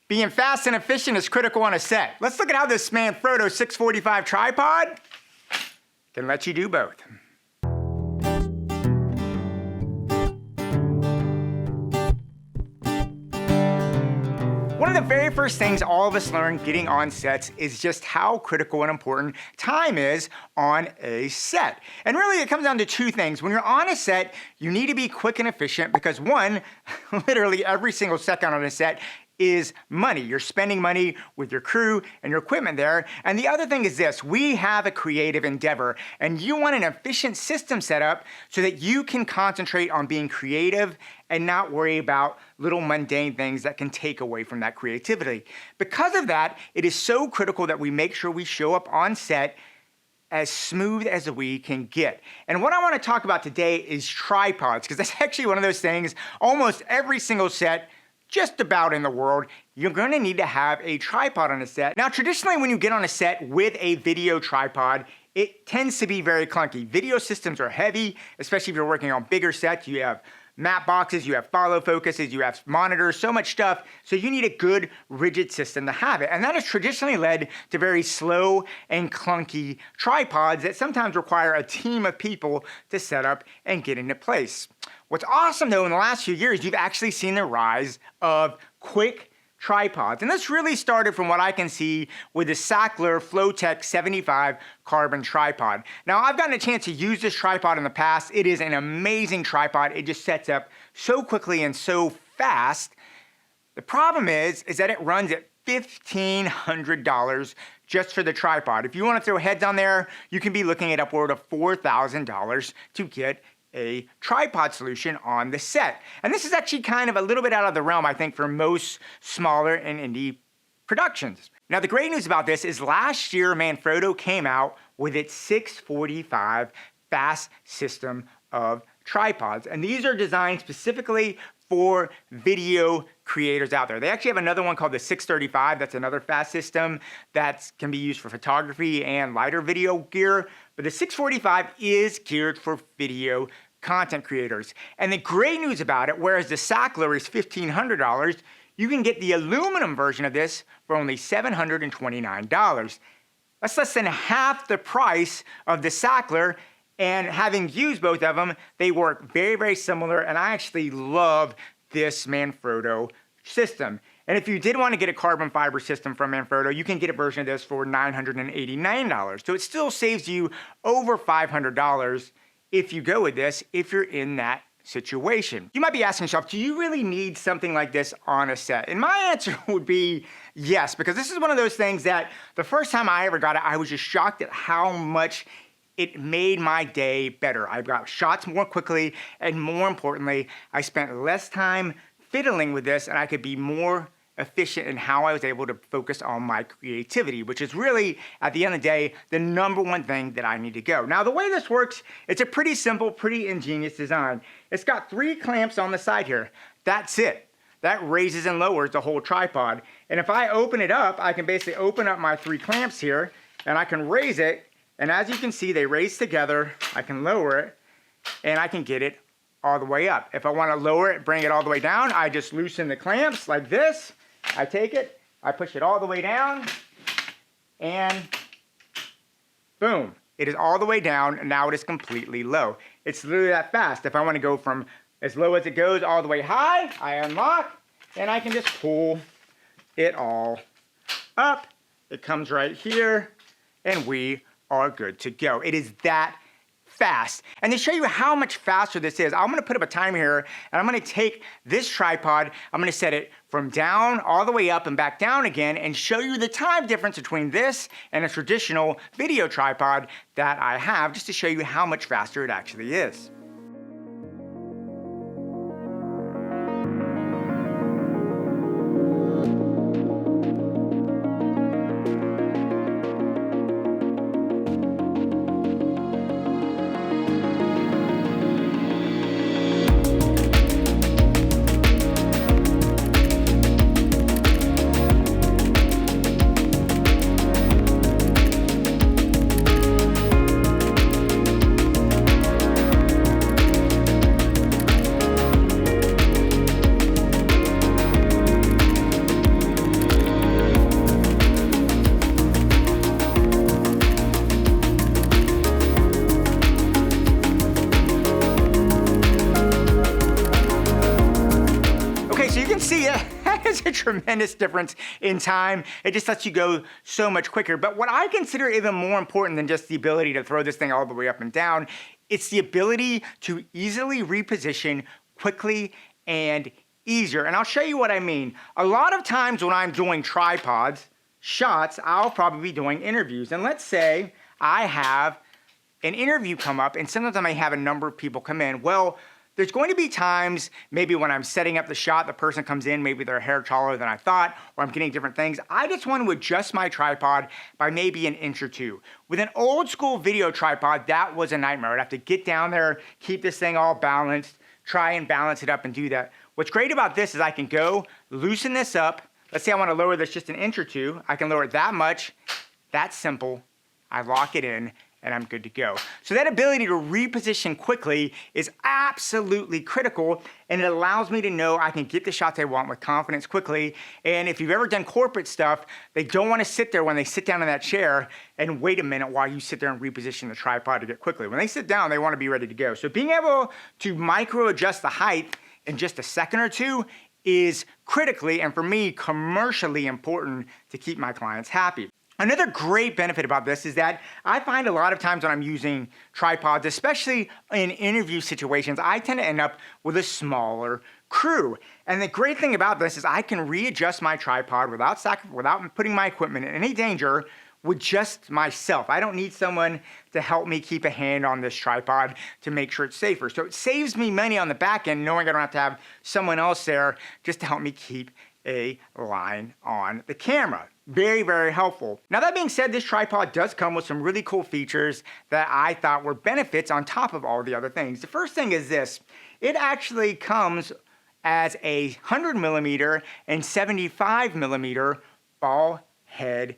Being fast and efficient is critical on a set. Let's look at how this Manfrotto 645 tripod can let you do both. One of the very first things all of us learn getting on sets is just how critical and important time is on a set. And really it comes down to two things. When you're on a set, you need to be quick and efficient because one, literally every single second on a set is money. You're spending money with your crew and your equipment there. And the other thing is this, we have a creative endeavor and you want an efficient system set up so that you can concentrate on being creative and not worry about little mundane things that can take away from that creativity. Because of that, it is so critical that we make sure we show up on set as smooth as we can get. And what I want to talk about today is tripods, because that's actually one of those things almost every single set just about in the world, you're going to need to have a tripod on a set. Now, traditionally, when you get on a set with a video tripod, it tends to be very clunky. Video systems are heavy, especially if you're working on bigger sets. You have map boxes, you have follow focuses, you have monitors, so much stuff. So you need a good rigid system to have it. And that has traditionally led to very slow and clunky tripods that sometimes require a team of people to set up and get into place. What's awesome though, in the last few years, you've actually seen the rise of quick tripods. And this really started from what I can see with the Sachtler Flowtech 75 carbon tripod. Now, I've gotten a chance to use this tripod in the past. It is an amazing tripod. It just sets up so quickly and so fast. The problem is that it runs at $1,500 just for the tripod. If you want to throw heads on there, you can be looking at upward of $4,000 to get a tripod solution on the set. And this is actually kind of a little bit out of the realm, I think, for most smaller and indie productions. Now, the great news about this is last year, Manfrotto came out with its 645 fast system of tripods. And these are designed specifically for video creators out there. They actually have another one called the 635. That's another fast system that can be used for photography and lighter video gear. But the 645 is geared for video content creators. And the great news about it, whereas the Sachtler is $1,500, you can get the aluminum version of this for only $729. That's less than half the price of the Sachtler. And having used both of them, they work very, very similar. And I actually love this Manfrotto system. And if you did want to get a carbon fiber system from Manfrotto, you can get a version of this for $989. So it still saves you over $500 if you go with this, if you're in that situation. You might be asking yourself, do you really need something like this on a set? And my answer would be yes, because this is one of those things that the first time I ever got it, I was just shocked at how much it made my day better. I got shots more quickly, and more importantly, I spent less time fiddling with this, and I could be more efficient in how I was able to focus on my creativity, which is really, at the end of the day, the number one thing that I need to go. Now, the way this works, it's a pretty simple, pretty ingenious design. It's got 3 clamps on the side here. That's it. That raises and lowers the whole tripod. And if I open it up, I can basically open up my 3 clamps here, and I can raise it. And as you can see, they raise together. I can lower it, and I can get it all the way up. If I want to lower it, bring it all the way down, I just loosen the clamps like this. I take it, I push it all the way down, and boom. It is all the way down, and now it is completely low. It's literally that fast. If I want to go from as low as it goes all the way high, I unlock, and I can just pull it all up. It comes right here, and we are good to go. It is that fast. And to show you how much faster this is, I'm gonna put up a timer here, and I'm gonna take this tripod, I'm gonna set it from down all the way up and back down again, and show you the time difference between this and a traditional video tripod that I have, just to show you how much faster it actually is. tremendous difference in time. It just lets you go so much quicker. But what I consider even more important than just the ability to throw this thing all the way up and down, it's the ability to easily reposition quickly and easier. And I'll show you what I mean. A lot of times when I'm doing tripods, shots, I'll probably be doing interviews. And let's say I have an interview come up, and sometimes I may have a number of people come in. Well, there's going to be times maybe when I'm setting up the shot, the person comes in, maybe they're a hair taller than I thought, or I'm getting different things. I just want to adjust my tripod by maybe an inch or two. With an old school video tripod, that was a nightmare. I'd have to get down there, keep this thing all balanced, try and balance it up and do that. What's great about this is I can go loosen this up. Let's say I want to lower this just an inch or two. I can lower it that much. That's simple. I lock it in, and I'm good to go. So that ability to reposition quickly is absolutely critical, and it allows me to know I can get the shots I want with confidence quickly. And if you've ever done corporate stuff, they don't want to sit there when they sit down in that chair and wait a minute while you sit there and reposition the tripod to get quickly. When they sit down, they want to be ready to go. So being able to micro adjust the height in just a second or two is critically, and for me, commercially important to keep my clients happy. Another great benefit about this is that I find a lot of times when I'm using tripods, especially in interview situations, I tend to end up with a smaller crew. And the great thing about this is I can readjust my tripod without putting my equipment in any danger with just myself. I don't need someone to help me keep a hand on this tripod to make sure it's safer. So it saves me money on the back end knowing I don't have to have someone else there just to help me keep a line on the camera. Very, very helpful. Now that being said, this tripod does come with some really cool features that I thought were benefits on top of all the other things. The first thing is this. It actually comes as a 100mm and 75mm ball head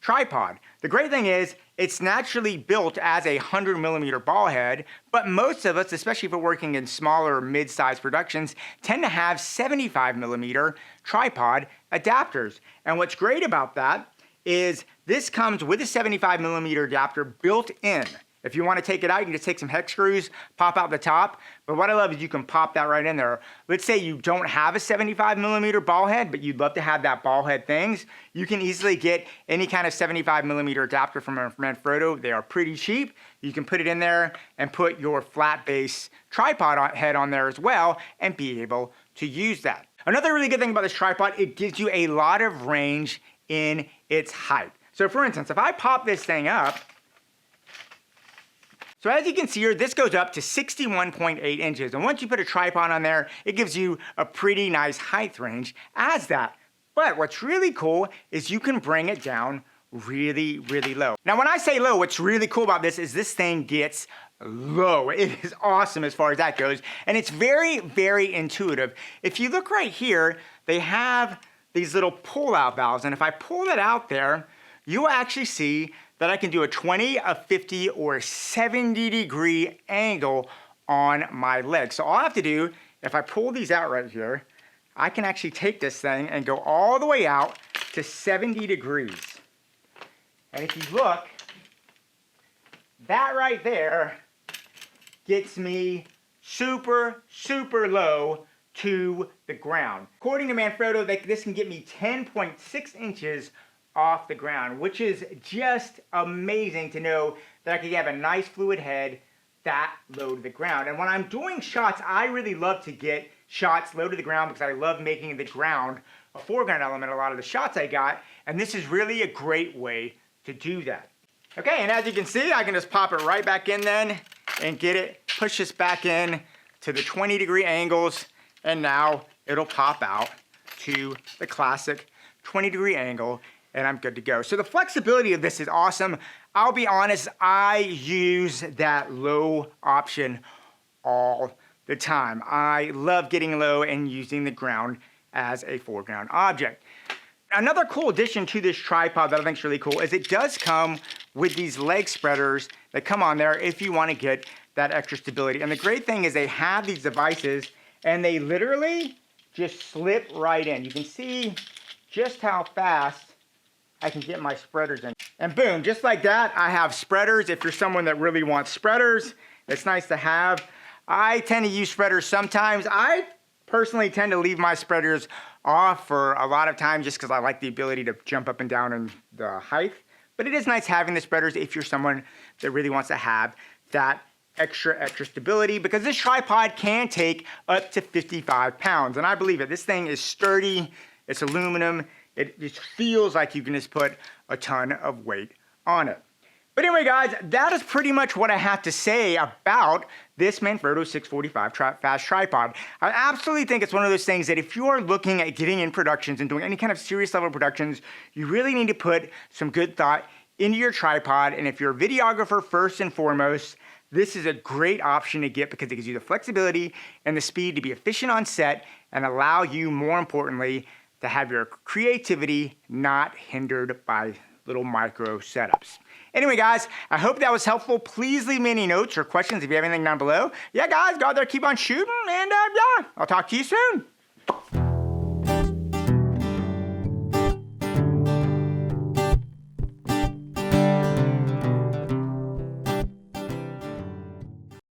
tripod. The great thing is it's naturally built as a 100mm ball head, but most of us, especially if we're working in smaller mid-sized productions, tend to have 75mm tripod adapters. And what's great about that is this comes with a 75mm adapter built in. If you want to take it out, you can just take some hex screws, pop out the top. But what I love is you can pop that right in there. Let's say you don't have a 75mm ball head, but you'd love to have that ball head things. You can easily get any kind of 75mm adapter from Manfrotto. They are pretty cheap. You can put it in there and put your flat base tripod head on there as well and be able to use that. Another really good thing about this tripod, it gives you a lot of range in its height. So for instance, if I pop this thing up, so as you can see here, this goes up to 61.8 inches. And once you put a tripod on there, it gives you a pretty nice height range as that. But what's really cool is you can bring it down really, really low. Now, when I say low, what's really cool about this is this thing gets low. It is awesome as far as that goes. And it's very, very intuitive. If you look right here, they have these little pull-out valves. And if I pull that out there, you'll actually see that I can do a 20, a 50, or a 70-degree angle on my leg. So all I have to do, if I pull these out right here, I can actually take this thing and go all the way out to 70 degrees. And if you look, that right there gets me super, super low to the ground. According to Manfrotto, this can get me 10.6 inches off the ground, which is just amazing to know that I could have a nice fluid head that low to the ground. And when I'm doing shots, I really love to get shots low to the ground because I love making the ground a foreground element a lot of the shots I got, and this is really a great way to do that. Okay, and as you can see, I can just pop it right back in then and get it, push this back in to the 20-degree angles, and now it'll pop out to the classic 20-degree angle, and I'm good to go. So the flexibility of this is awesome. I'll be honest, I use that low option all the time. I love getting low and using the ground as a foreground object. Another cool addition to this tripod that I think is really cool is it does come with these leg spreaders that come on there if you want to get that extra stability. And the great thing is they have these devices and they literally just slip right in. You can see just how fast I can get my spreaders in. And boom, just like that, I have spreaders. If you're someone that really wants spreaders, it's nice to have. I tend to use spreaders sometimes. I personally tend to leave my spreaders off for a lot of times just because I like the ability to jump up and down in the height. But it is nice having the spreaders if you're someone that really wants to have that extra stability, because this tripod can take up to 55 pounds. And I believe it. This thing is sturdy. It's aluminum. It just feels like you can just put a ton of weight on it. But anyway, guys, that is pretty much what I have to say about this Manfrotto 645 fast tripod. I absolutely think it's one of those things that if you're looking at getting in productions and doing any kind of serious level productions, you really need to put some good thought into your tripod. And if you're a videographer first and foremost, this is a great option to get because it gives you the flexibility and the speed to be efficient on set and allow you, more importantly, to have your creativity not hindered by little micro setups. Anyway, guys, I hope that was helpful. Please leave me any notes or questions if you have anything down below. Yeah, guys, go out there, keep on shooting, and yeah, I'll talk to you soon.